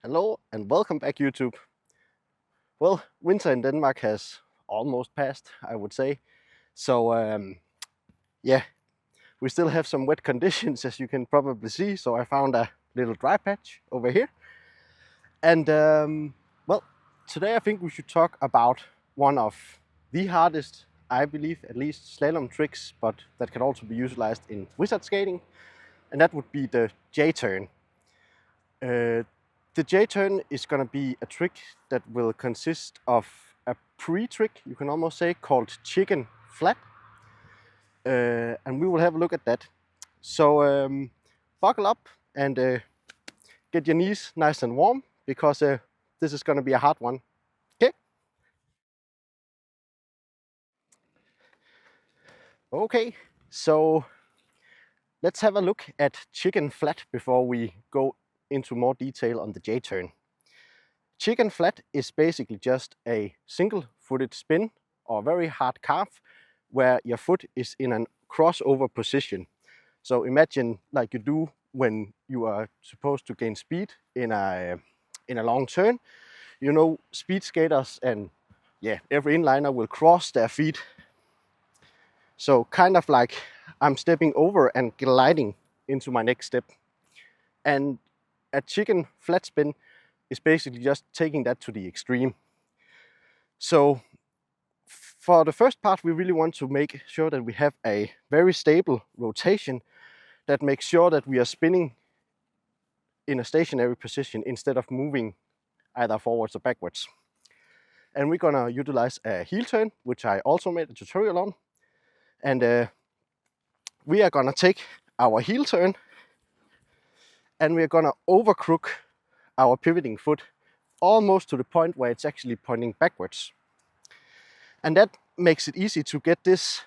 Hello and welcome back, YouTube. Well, winter in Denmark has almost passed, I would say. So yeah, we still have some wet conditions, as you can probably see. So I found a little dry patch over here. And well, today I think we should talk about one of the hardest, I believe, at least slalom tricks, but that can also be utilized in wizard skating. And that would be the J-turn. The J-turn is going to be a trick that will consist of a pre-trick, you can almost say, called chicken flat. And we will have a look at that. So buckle up and get your knees nice and warm, because this is going to be a hard one. Okay, so let's have a look at chicken flat before we go into more detail on the J-turn. Chicken flat is basically just a single-footed spin or very hard carve where your foot is in a crossover position. So imagine like you do when you are supposed to gain speed in a long turn. You know, speed skaters and every inliner will cross their feet. So kind of like I'm stepping over and gliding into my next step. And a chicken flat spin is basically just taking that to the extreme. So for the first part, we really want to make sure that we have a very stable rotation that makes sure that we are spinning in a stationary position instead of moving either forwards or backwards. And we're gonna utilize a heel turn, which I also made a tutorial on. And we are gonna take our heel turn and we're gonna overcrook our pivoting foot almost to the point where it's actually pointing backwards. And that makes it easy to get this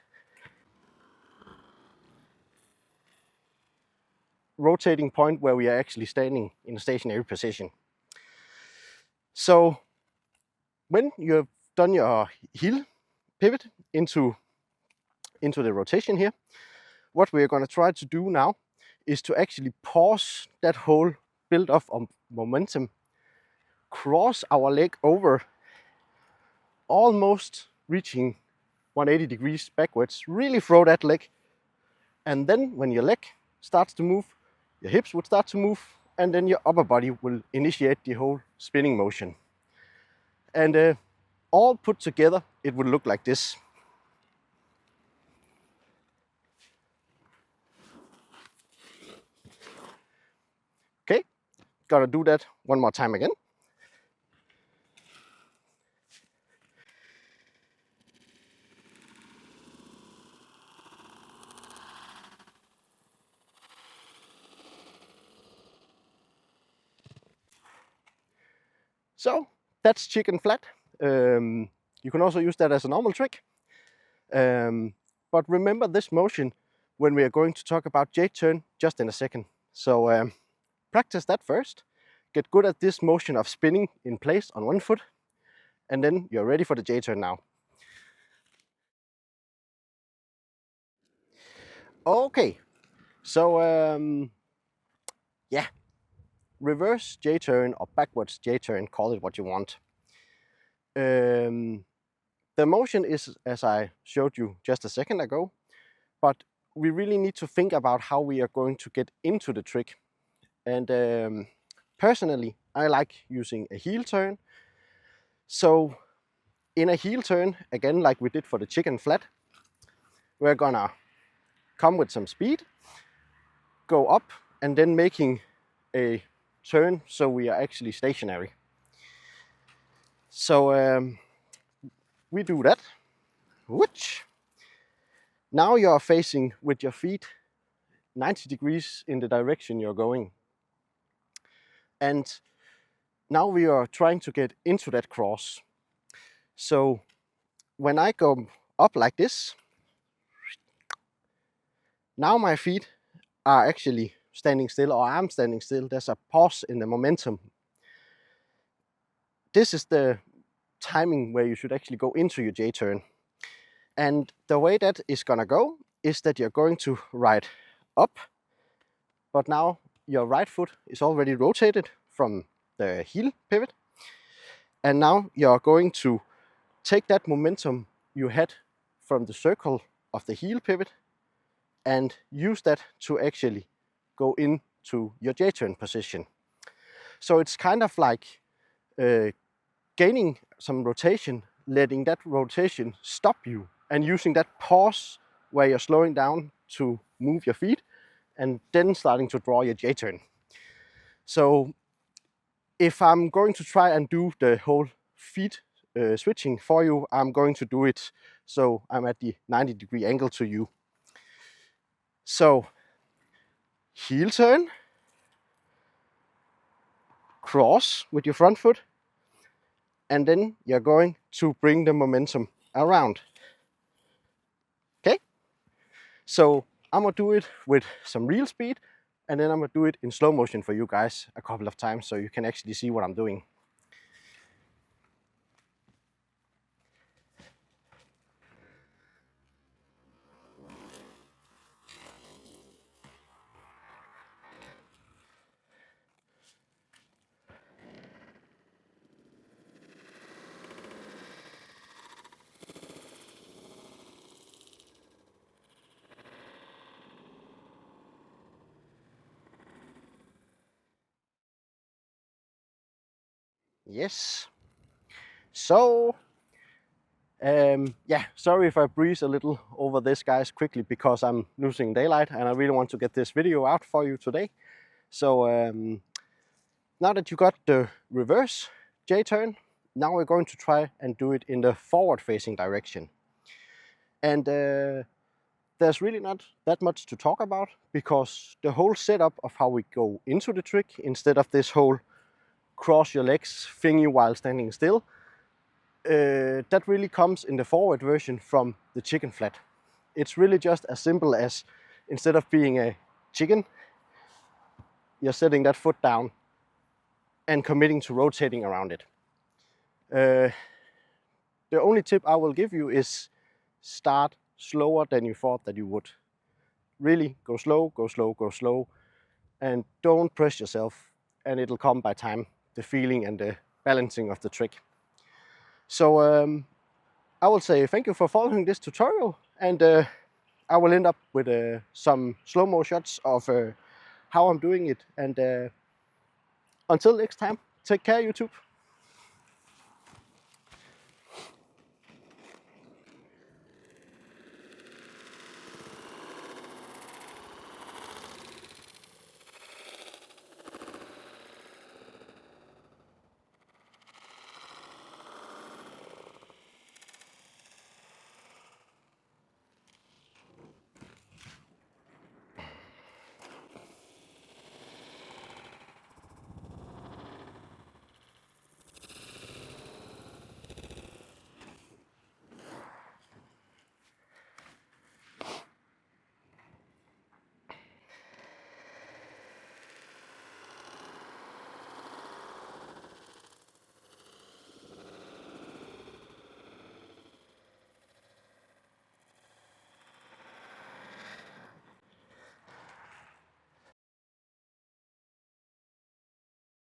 rotating point where we are actually standing in a stationary position. So when you have done your heel pivot into the rotation here, what we're going to try to do now is to actually pause that whole build up of momentum, cross our leg over, almost reaching 180 degrees backwards, really throw that leg, and then when your leg starts to move, your hips would start to move, and then your upper body will initiate the whole spinning motion. And all put together, it would look like this. Okay, gotta do that one more time again. So that's chicken flat. You can also use that as a normal trick. But remember this motion when we are going to talk about J-turn just in a second. So practice that first. Get good at this motion of spinning in place on one foot, and then you're ready for the J-turn now. Okay, so reverse J-turn or backwards J-turn, call it what you want. The motion is as I showed you just a second ago, but we really need to think about how we are going to get into the trick. And personally, I like using a heel turn. So in a heel turn, again, like we did for the chicken flat, we're gonna come with some speed, go up, and then making a turn so we are actually stationary. So we do that. Whoosh. Now you're facing with your feet 90 degrees in the direction you're going. And now we are trying to get into that cross. So when I go up like this, now my feet are actually standing still, or I'm standing still. There's a pause in the momentum. This is the timing where you should actually go into your J-turn. And the way that is gonna go is that you're going to ride up, but now your right foot is already rotated from the heel pivot. And now you're going to take that momentum you had from the circle of the heel pivot and use that to actually go into your J-turn position. So it's kind of like gaining some rotation, letting that rotation stop you, and using that pause where you're slowing down to move your feet, and then starting to draw your J-turn. So if I'm going to try and do the whole feet switching for you, I'm going to do it so I'm at the 90-degree angle to you. So heel turn, cross with your front foot, and then you're going to bring the momentum around. Okay? So I'm gonna do it with some real speed, and then I'm gonna do it in slow motion for you guys a couple of times so you can actually see what I'm doing. Yes. So, yeah, sorry if I breeze a little over this, guys, quickly, because I'm losing daylight and I really want to get this video out for you today. So, now that you got the reverse J-turn, now we're going to try and do it in the forward-facing direction. And there's really not that much to talk about, because the whole setup of how we go into the trick, instead of this whole cross your legs thingy while standing still, that really comes in the forward version from the chicken flat. It's really just as simple as, instead of being a chicken, you're setting that foot down and committing to rotating around it. The only tip I will give you is start slower than you thought that you would. Really go slow, go slow, go slow, and don't press yourself, and it'll come by time, the feeling and the balancing of the trick. So I will say thank you for following this tutorial, and I will end up with some slow-mo shots of how I'm doing it. And until next time, take care, YouTube.